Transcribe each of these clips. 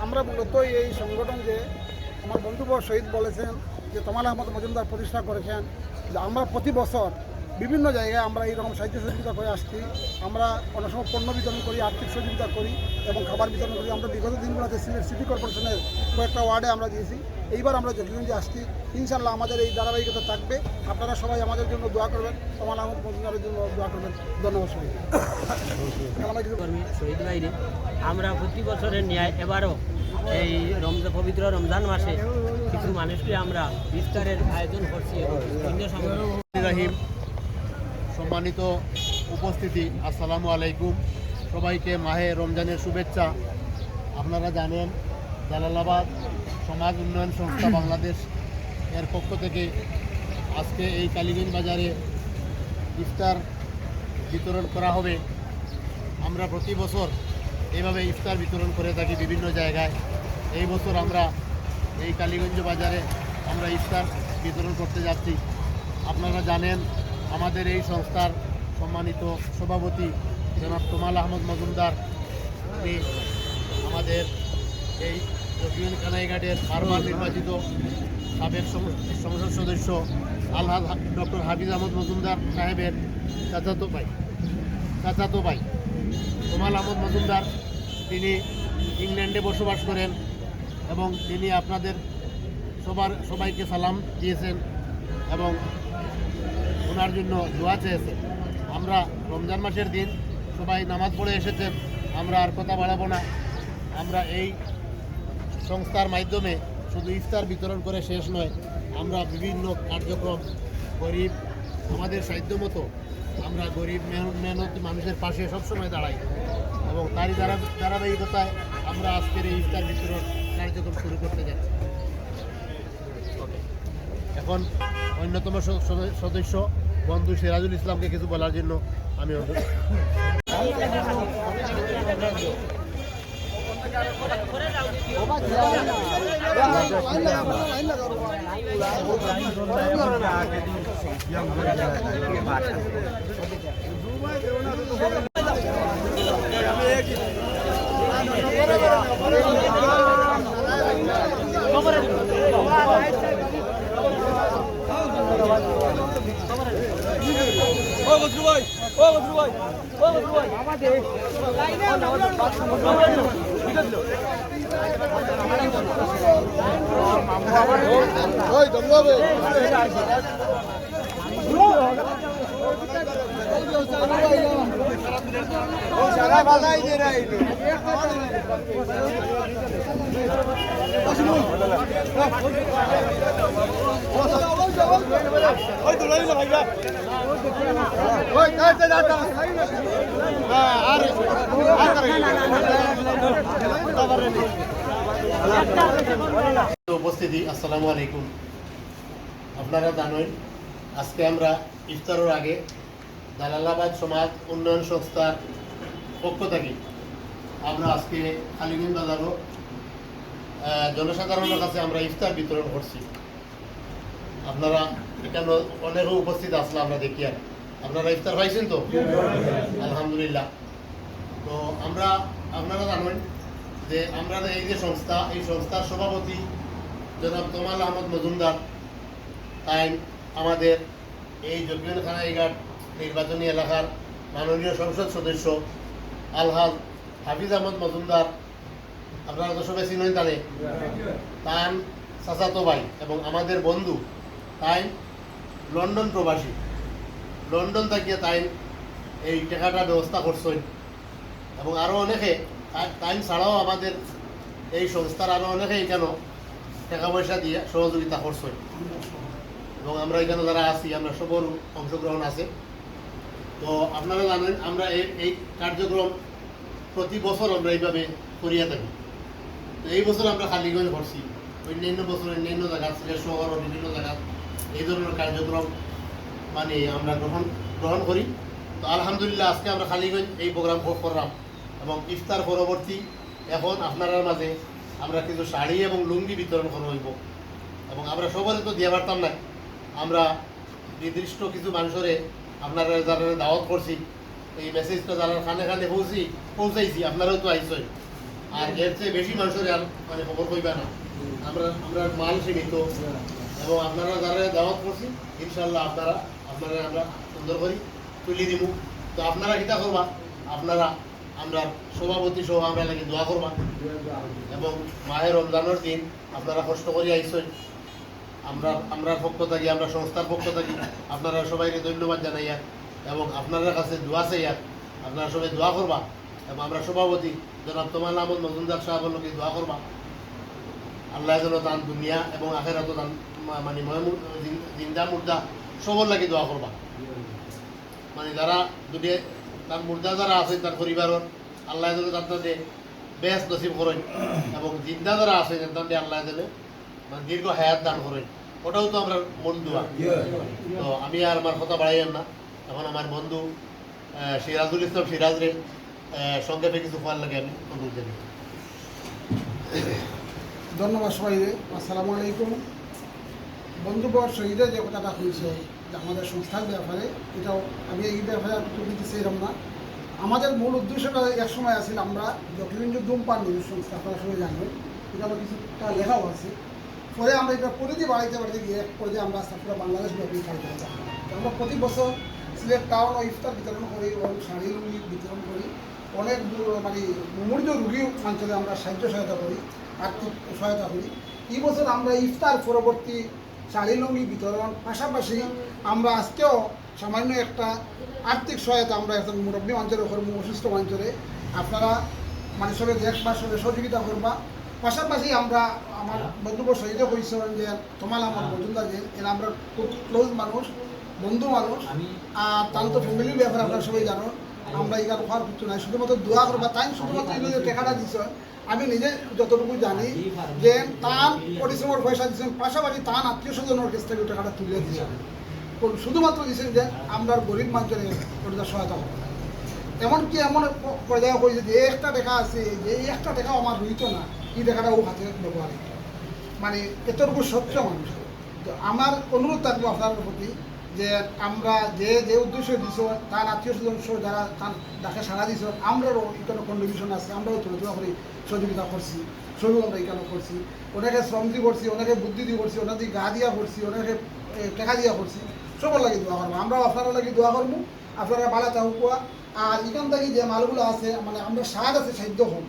আমরা মূলত এই সংগঠন যে আমার বন্ধুবর শহীদ বলেছেন যে তমাল আহমদ মজুমদার প্রতিষ্ঠা করেছেন, যে আমরা প্রতি বছর বিভিন্ন জায়গায় আমরা এইরকম সাহিত্য সহযোগিতা করে আসছি। আমরা অনেক সময় পণ্য বিতরণ করি, আর্থিক সহযোগিতা করি এবং খাবার বিতরণ করি। আমরা বিগত দিনগুলোতে সিলেট সিটি কর্পোরেশনের কয়েকটা ওয়ার্ডে আমরা দিয়েছি। এইবার আমরা জকিগঞ্জে আসছি। ইনশাল্লাহ আমাদের এই ধারাবাহিকতা থাকবে। আপনারা সবাই আমাদের জন্য দোয়া করবেন, তমাল আহমদ মজুমদারের জন্য দোয়া করবেন। ধন্যবাদ সবাই। শহীদ বাহিনী আমরা প্রতি বছরের ন্যায় এবারও এই পবিত্র রমজান মাসে কিছু মানুষকে আমরা ইফতারের আয়োজন করছি এবং অন্য রাহিম সম্মানিত উপস্থিতি, আসসালামু আলাইকুম। সবাইকে মাহে রমজানের শুভেচ্ছা। আপনারা জানেন জালালাবাদ সমাজ উন্নয়ন সংস্থা বাংলাদেশ এর পক্ষ থেকে আজকে এই কালীগঞ্জ বাজারে ইফতার বিতরণ করা হবে। আমরা প্রতি বছর এইভাবে ইফতার বিতরণ করে থাকি বিভিন্ন জায়গায়। এই বছর আমরা এই কালীগঞ্জ বাজারে আমরা ইফতার বিতরণ করতে যাচ্ছি। আপনারা জানেন আমাদের এই সংস্থার সম্মানিত সভাপতি জনাব তমাল আহমদ মজুমদার, উনি আমাদের এই জকিগঞ্জ কানাইঘাটের বারবার নির্বাচিত সাবেক সংসদ সদস্য আলহাজ ডক্টর হাফিজ আহমদ মজুমদার সাহেবের চাচাতো ভাই তমাল আহমদ মজুমদার। তিনি ইংল্যান্ডে বসবাস করেন এবং তিনি আপনাদের সবাইকে সালাম দিয়েছেন এবং ওনার জন্য দোয়া চেয়েছেন। আমরা রমজান মাসের দিন সবাই নামাজ পড়ে এসেছেন, আমরা আর কথা বাড়াবো না। আমরা এই সংস্থার মাধ্যমে শুধু ইফতার বিতরণ করে শেষ নয়, আমরা বিভিন্ন কার্যক্রম গরিব আমাদের সাধ্যমতো আমরা গরিব মেহনতি মানুষের পাশে সবসময় দাঁড়াই এবং তারই ধারাবাহিকতায় আমরা আজকের এই ইফতার বিতরণ কার্যক্রম শুরু করতে যাচ্ছি। এখন অন্যতম সদস্য বন্ধু সিরাজুল ইসলামকে কিছু বলার জন্য আমি অনুরোধ। উপস্থিতি, আসসালামু আলাইকুম। আপনারা জানেন আজকে আমরা ইফতারের আগে জালালাবাদ সমাজ উন্নয়ন সংস্থার পক্ষ থেকে আমরা আজকে কালীগঞ্জ বাজারও জনসাধারণের কাছে আমরা ইফতার বিতরণ করছি। আপনারা এখানে অনেকও উপস্থিত আসলে আমরা দেখি। আর আপনারা ইফতার পাইছেন তো? আলহামদুলিল্লাহ। তো আপনারা জানেন যে আমরা এই যে সংস্থা, এই সংস্থার সভাপতি জনাব তমাল আহমদ মজুমদার, তাই আমাদের এই জকিগঞ্জ কানাইঘাট নির্বাচনী এলাকার মাননীয় সংসদ সদস্য আলহাজ হাফিজ আহমদ মজুমদার, আপনারা তো সবাই চিনেন তানে, তান চাচাতো ভাই এবং আমাদের বন্ধু, তাই লন্ডন প্রবাসী, লন্ডন থাকিয়ে তাই এই টাকাটা ব্যবস্থা করছেন এবং আরও অনেকে তাই ছাড়াও আমাদের এই সংস্থার আরও অনেকেই কেন টাকা পয়সা দিয়ে সহযোগিতা করছেন এবং আমরা এখানে যারা আছি আমরা সবার অংশগ্রহণ আছে। তো আপনারা জানেন আমরা এই কার্যক্রম প্রতি বছর আমরা এইভাবে করিয়া থাকি। তো এই বছর আমরা কালীগঞ্জ করছি, অন্যান্য বছর অন্যান্য জায়গা সিলেট শহর ও বিভিন্ন জায়গা এই ধরনের কার্যক্রম মানে আমরা গ্রহণ করি। তো আলহামদুলিল্লাহ আজকে আমরা কালীগঞ্জ এই প্রোগ্রাম করলাম এবং ইফতার পরবর্তী এখন আপনার মাঝে আমরা কিছু শাড়ি এবং লুঙ্গি বিতরণ করা হইব এবং আমরা সবাই তো দিয়ে পারতাম না, আমরা নির্দিষ্ট কিছু মানুষের আপনারা যারা দাওয়াত করছি এই মেসেজটা যারা খানে খানে পৌঁছাইছি, আপনারাও তো আইসই। আর এর চেয়ে বেশি মানুষের আর মানে খবর কইবা না। আমরা আমরা মাল সীমিত এবং আপনারা যারা দাওয়াত করছি ইনশাল্লাহ আপনারা আমরা সুন্দর করি তুলি দিব। তো আপনারা কিতা করবা, আপনারা আমরা সভাপতি সহ আমরা লাগে দোয়া করবা এবং মাহে রমজানের দিন আপনারা কষ্ট করে আইসই। আমরা পক্ষ থাকি, আমরা সংস্থার পক্ষ থাকি আপনারা সবাইকে ধন্যবাদ জানাইয়া এবং আপনাদের কাছে দোয়া চাইয়া আপনারা সবাই দোয়া করবা এবং আমরা সভাপতি জনাব তোমাল আহমদ মজুমদার সাহেবের লোকে দোয়া করবা আল্লাহ যেন তান দুনিয়া এবং আখেরাত তান মানে জিন্দা মুর্দা সবর লাগে দোয়া করবা। মানে যারা যদি তার মুর্দা যারা আছে তার পরিবারের আল্লাহ যেন তাদের বেশ নসিব করেন এবং জিন্দা যারা আছে তাদের আল্লাহ যেন মানে দীর্ঘ হায়াত দান করেন। ওটাও তো আমরা মন দোয়া। তো আমি আর আমার কথা বাড়াইলাম না, এখন আমার বন্ধু সিরাজুল ইসলাম সিরাজরে সংক্ষেপে কিছু খোয়ার লাগে আমি অনুরোধ জানাই। ধন্যবাদ সবাইকে। আসসালামু আলাইকুম। বন্ধুবর শহীদের যে কথাটা হয়েছে যে আমাদের সংস্থার ব্যাপারে, এটাও আমি এই ব্যাপারে তুলতে চাইলাম না। আমাদের মূল উদ্দেশ্যটা একসময় আছিল আমরা যতদিন ধূমপান নিউজ সংস্থা, আপনারা সবাই জানেন, এটা কিছুটা লেখাও আছে। পরে আমরা এটা পরিধি বাড়াইতে বাড়িতে গিয়ে এক পর্যায়ে আমরা পুরো বাংলাদেশ ব্যাপী কাজ আমরা প্রতি বছর সিলেট টাউন ও ইফতার বিতরণ করি এবং শাড়ি লুঙ্গি বিতরণ করি। অনেক মানে মুমূর্য রুগী অঞ্চলে আমরা সাহায্য সহায়তা করি, আর্থিক সহায়তা করি। এই বছর আমরা ইফতার পরবর্তী শাড়ি লুঙ্গি বিতরণ পাশাপাশি আমরা আজকেও সামান্য একটা আর্থিক সহায়তা আমরা এখন মুরব্বী অঞ্চলে করবো, অসুস্থ অঞ্চলে। আপনারা মানে সবাই দেখবা, সবাই সহযোগিতা করবা। পাশাপাশি আমরা আমার বন্ধুবর শহীদও কইছেন যে তোমাল আমার মজুমদার যে এরা আমরা খুব ক্লোজ মানুষ, বন্ধু মানুষ। আর তার তো ফ্যামিলির ব্যাপারে আপনারা সবাই জানো। আমরা এখানে হওয়ার কিছু নাই, শুধুমাত্র দোয়া করবা। তাই শুধুমাত্র এগুলো যে টাকাটা দিচ্ছ আমি নিজে যতটুকু জানি যে তার পরিশ্রমের পয়সা দিচ্ছেন, পাশাপাশি তার আত্মীয় স্বজনের কাছ থেকে টাকাটা তুলে দিচ্ছেন। শুধুমাত্র দিচ্ছেন যে আমরা গরিব মানুষের ওটা সহায়তা হবে। এমনকি এমন পর্যায়ে হয়েছে যে একটা টাকা আছে, যে এই একটা টাকাও আমার রইত না, এই টাকাটা ও হাতে ব্যবহার মানে এতটুকু স্বচ্ছ মানুষ। তো আমার অনুরোধ থাকবো আপনার প্রতি যে আমরা যে উদ্দেশ্য দিছ তার আত্মীয় স্বজন যারা তার ডাকে সাড়া দিছ, আমরাও এখানে কন্ট্রিবিউশন আছে, আমরাও ছোটো ছোটো করে সহযোগিতা করছি, সবই আমরা এখানে করছি। অনেকে শ্রম দিয়ে করছি, অনেকে বুদ্ধি দিয়ে করছি, অনেকে গা দিয়া করছি, অনেকে টাকা দিয়া করছি। সবার লাগে দোয়া করবো, আমরাও আপনারা লাগে দোয়া করবো, আপনারা বালা চাহুয়া। আর এখান থেকে যে মালগুলো আছে মানে আমরা সাহায্য আছে সাহায্য হন।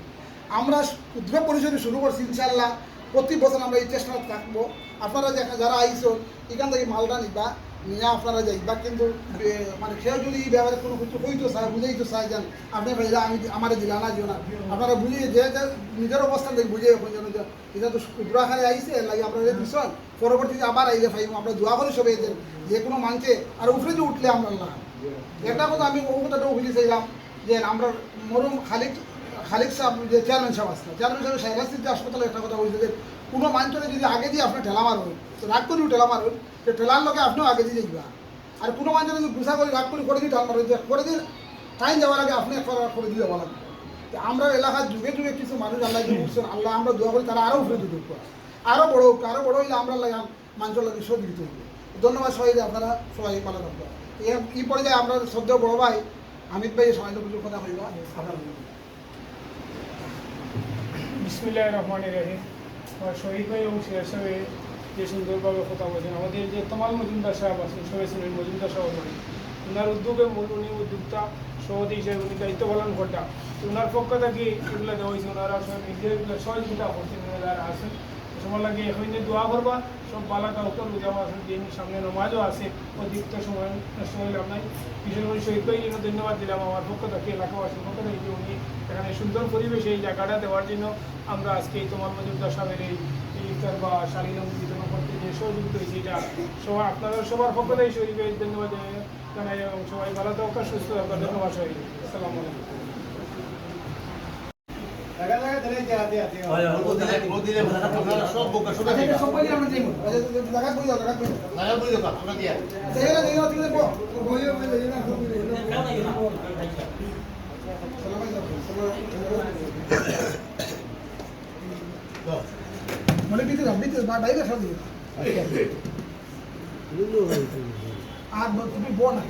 আমরা ক্ষুদ্র পরিসরে শুরু করছি, ইনশাল্লাহ প্রতি বছর আমরা এই চেষ্টা থাকবো। আপনারা যারা আইসন এখান থেকে মালটা নিবা, নিয়ে আপনারা যাইবা। কিন্তু মানে কেউ যদি এই ব্যাপারে কোনো কিছু কইতে চায়, বুঝাইতে চায় যেন আপনি ভাইরা আমি আমার দিলা না যেও না, আপনারা বুঝিয়ে যে নিজের অবস্থান থেকে বুঝিয়ে যেন এটা তো ক্ষুদ্র আকারে আইসে লাগে আপনারা দিচ্ছেন, পরবর্তীতে আবার আইলে পাইব। আমরা দোয়া করি সবাই যে কোনো মানুষে আর উপরে যে উঠলে আমরা না। একটা কথা আমি ও কথাটাও বুঝতে চাইলাম যে আমরা মরুম খালিক সাহেব যে চেয়ারম্যান সাহেব আসলো, চেয়ারম্যান সাহেব শাহরাস্তিতে হাসপাতালে একটা কথা বলছে যে কোনো মানুষের যদি আগে দিয়ে আপনার ঠেলা মারবেন, তো রাগ করেও ঠেলা মারবেন, যে ঠেলার লোকে আপনিও আগে দিয়ে যাইবা। আর কোনো মানুষের যদি গুছা করে রাগ করে দিয়ে ঢাল মারবেন, যে করে দিয়ে টাইম যাওয়ার আগে আপনি একবার করে দিয়ে যাওয়া লাগবে। তো আমরা এলাকার যুগে যুগে কিছু মানুষ আল্লাহ যে উঠছেন, আল্লাহ আমরা দোয়া করি তারা আরও উপরে দুটো করা, আরও বড় হোক, আরও বড় হইলে আমরা লাগাম মানুষের লাগে সহযোগিত হইবে। ধন্যবাদ সবাই, আপনারা সবাই ভালো থাকবেন। এই পর্যায়ে আমরা শ্রদ্ধেয় বড় ভাই হামিদ ভাই সবাই কিছু কথা কইবা। আপনার বিসমিল্লাহির রহমানির রহিম। আমার শহীদ ভাই এবং সিরাজ সাহেব যে সুন্দরভাবে কথা বলছেন, আমাদের যে তমাল মজুমদার সাহেব আছেন, শহীদ সুনীল মজুমদার সাহেব মানে ওনার উদ্যোগে উনি উদ্যোক্তা সভাপতি হিসেবে উনি দায়িত্ব পালন করতা। ওনার পক্ষ থেকে এগুলো দেওয়া হয়েছে, ওনারা নিজের সহযোগিতা করছেন, যারা আছেন সবার লাগে এখন দোয়া করবা। সব বালাকা উত্তর বুঝাবো আছেন, দিন সামনে নমাজও আছে, অতিরিক্ত সময় নষ্ট হইলে আপনার বিশেষ করে শহীদ ভাই জন্য ধন্যবাদ দিলাম আমার পক্ষ থেকে, এলাকাবাসীর পক্ষ থেকে যে উনি এখানে সুন্দর পরিবেশে এই জায়গাটা দেওয়ার জন্য আমরা আজকে এই তোমার মজুমদার সাহেবের এই ইফতার বা শাড়ি লঙ্ঘি বিতরণ করতে যে সহযোগিতা হয়েছে, এটা সবাই আপনারা সবার পক্ষ থেকে শহীদ ভাই ধন্যবাদ জানাই এবং সবাই ভালো থাকার সুস্থ থাকার ধন্যবাদ শহীদ। আসসালামু আলাইকুম। সব বোকা সবাই আমরা যাইব জায়গা কই দাও, জায়গা কই দাও, লাগা বই দোকান আমরা দিয়া জায়গা জায়গা ঠিক আছে বই হবে না মনে বিতে দাও, বিতে বাইরে সব দিও। আর তুমি বল না,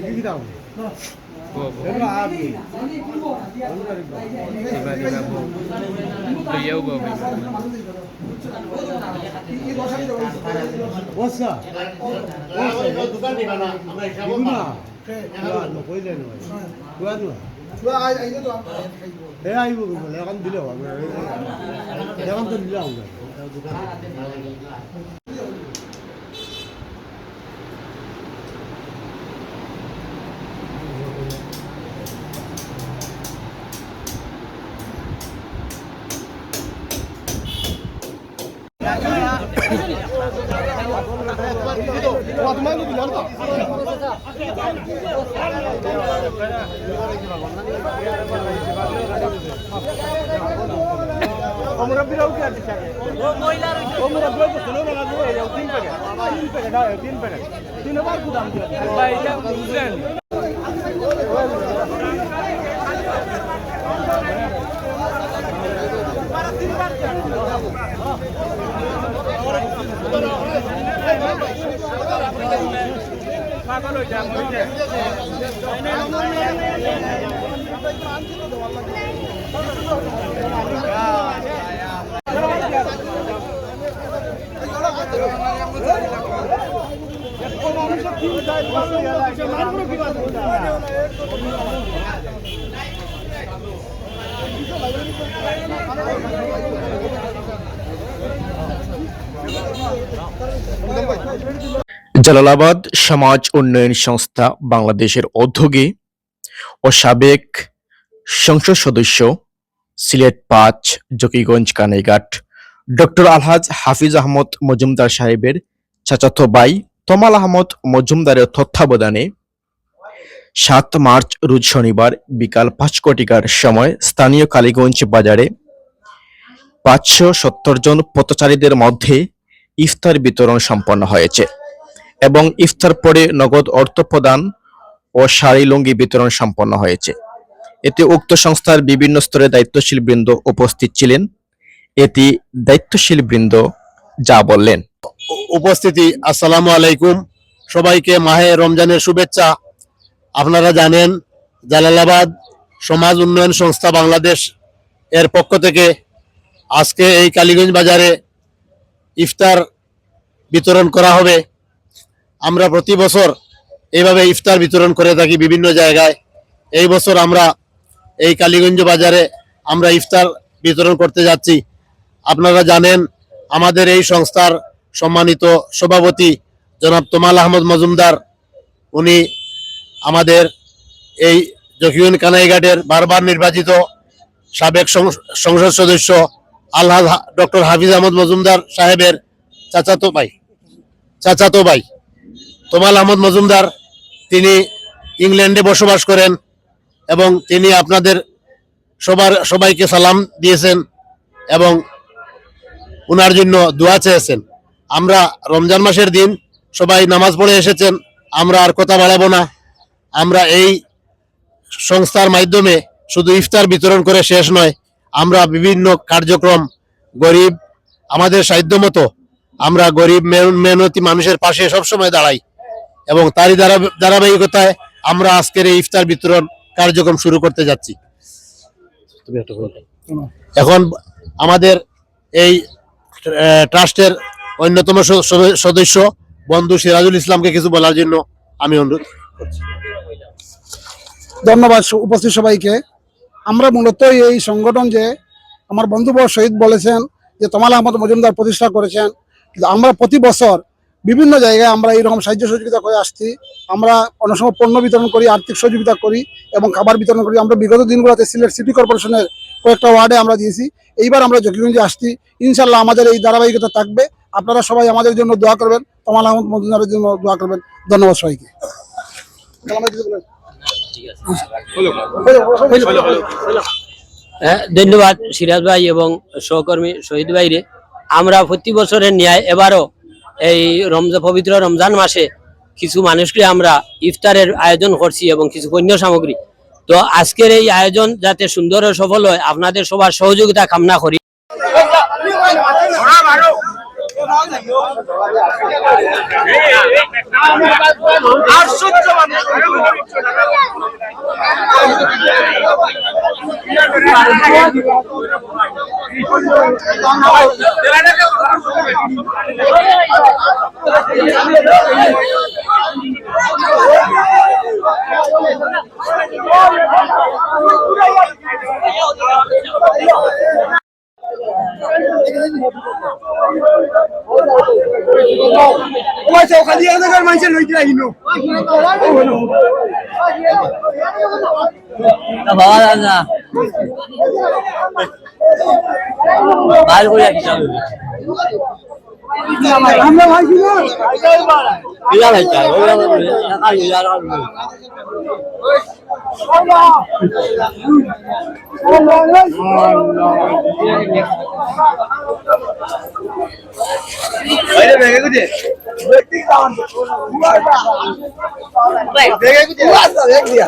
দেখি দাও না জালালাবাদ সমাজ উন্নয়ন সংস্থা বাংলাদেশের উদ্যোগে ও সাবেক সংসদ সদস্য সিলেট ৫ জকিগঞ্জ কানাইঘাট ডক্টর আলহাজ হাফিজ আহমদ মজুমদার সাহেবের চাচাতো ভাই তমাল আহমদ মজুমদারের তত্ত্বাবধানে ৭ মার্চ রোজ শনিবার বিকাল ৫ কোটিকার সময় স্থানীয় কালীগঞ্জ বাজারে ৫৭০ জন পথচারীদের মধ্যে ইফতার বিতরণ সম্পন্ন হয়েছে এবং ইফতার পরে নগদ অর্থ প্রদান ও শাড়ি লুঙ্গি বিতরণ সম্পন্ন হয়েছে। এতে উক্ত সংস্থার বিভিন্ন স্তরের দায়িত্বশীল বৃন্দ উপস্থিত ছিলেন। এতে দায়িত্বশীল বৃন্দ যা বললেন। উপস্থিতি, আসসালামু আলাইকুম। সবাইকে মাহে রমজানের শুভেচ্ছা। আপনারা জানেন জালালাবাদ সমাজ উন্নয়ন সংস্থা বাংলাদেশ এর পক্ষ থেকে আজকে এই কালীগঞ্জ বাজারে ইফতার বিতরণ করা হবে। আমরা প্রতি বছর এইভাবে ইফতার বিতরণ করে থাকি বিভিন্ন জায়গায়। এই বছর আমরা এই কালীগঞ্জ বাজারে আমরা ইফতার বিতরণ করতে যাচ্ছি। আপনারা জানেন আমাদের এই সংস্থার সম্মানিত সভাপতি জনাব তমাল আহমদ মজুমদার, উনি আমাদের এই জকিগঞ্জ কানাইঘাটের বারবার নির্বাচিত সাবেক সংসদ সদস্য আলহাজ ডক্টর হাফিজ আহমদ মজুমদার সাহেবের চাচাতো ভাই তমাল আহমদ মজুমদার। তিনি ইংল্যান্ডে বসবাস করেন এবং তিনি আপনাদের সবাইকে সালাম দিয়েছেন এবং ওনার জন্য দোয়া চেয়েছেন। আমরা রমজান মাসের দিন সবাই নামাজ পড়ে এসেছেন, আমরা আর কথা বাড়াবো না। আমরা এই সংস্থার মাধ্যমে শুধু ইফতার বিতরণ করে শেষ নয়, আমরা বিভিন্ন কার্যক্রম গরিব আমাদের সাধ্যমতো আমরা গরিব মেহনতি মানুষের পাশে সবসময় দাঁড়াই এবং তারই ধারাবাহিকতায় আমরা আজকের এই ইফতার বিতরণ কার্যক্রম শুরু করতে যাচ্ছি। এখন আমাদের এই ট্রাস্টের অন্যতম সদস্য বন্ধু সিরাজুল ইসলামকে কিছু বলার জন্য আমি অনুরোধ করছি। ধন্যবাদ উপস্থিত সবাইকে। আমরা মূলত এই সংগঠন যে আমার বন্ধুবর শহীদ বলেছেন যে তমাল আহমদ মজুমদার প্রতিষ্ঠা করেছেন, কিন্তু আমরা প্রতি বছর বিভিন্ন জায়গায় আমরা এইরকম সাহায্য সহযোগিতা করে আসছি। আমরা অনেক সময় পণ্য বিতরণ করি, আর্থিক সহযোগিতা করি এবং খাবার বিতরণ করি। আমরা বিগত দিনগুলোতে সিলেট সিটি কর্পোরেশনের কয়েকটা ওয়ার্ডে আমরা দিয়েছি। এইবার আমরা জকিগঞ্জে আসছি। ইনশাল্লাহ আমাদের এই ধারাবাহিকতা থাকবে। আপনারা সবাই আমাদের জন্য দোয়া করবেন, তমাল আহমদ মজুমদারের জন্য দোয়া করবেন। ধন্যবাদ সবাইকে। ধন্যবাদ সিরাজ ভাই এবং সহকর্মী শহীদ ভাইরে। আমরা প্রতি বছরের ন্যায় এবারও এই পবিত্র রমজান মাসে কিছু মানুষকে আমরা ইফতারের আয়োজন করছি এবং কিছু পণ্য সামগ্রী। তো আজকের এই আয়োজন যাতে সুন্দর ও সফল হয়, আপনাদের সবার সহযোগিতা কামনা করি। দেখে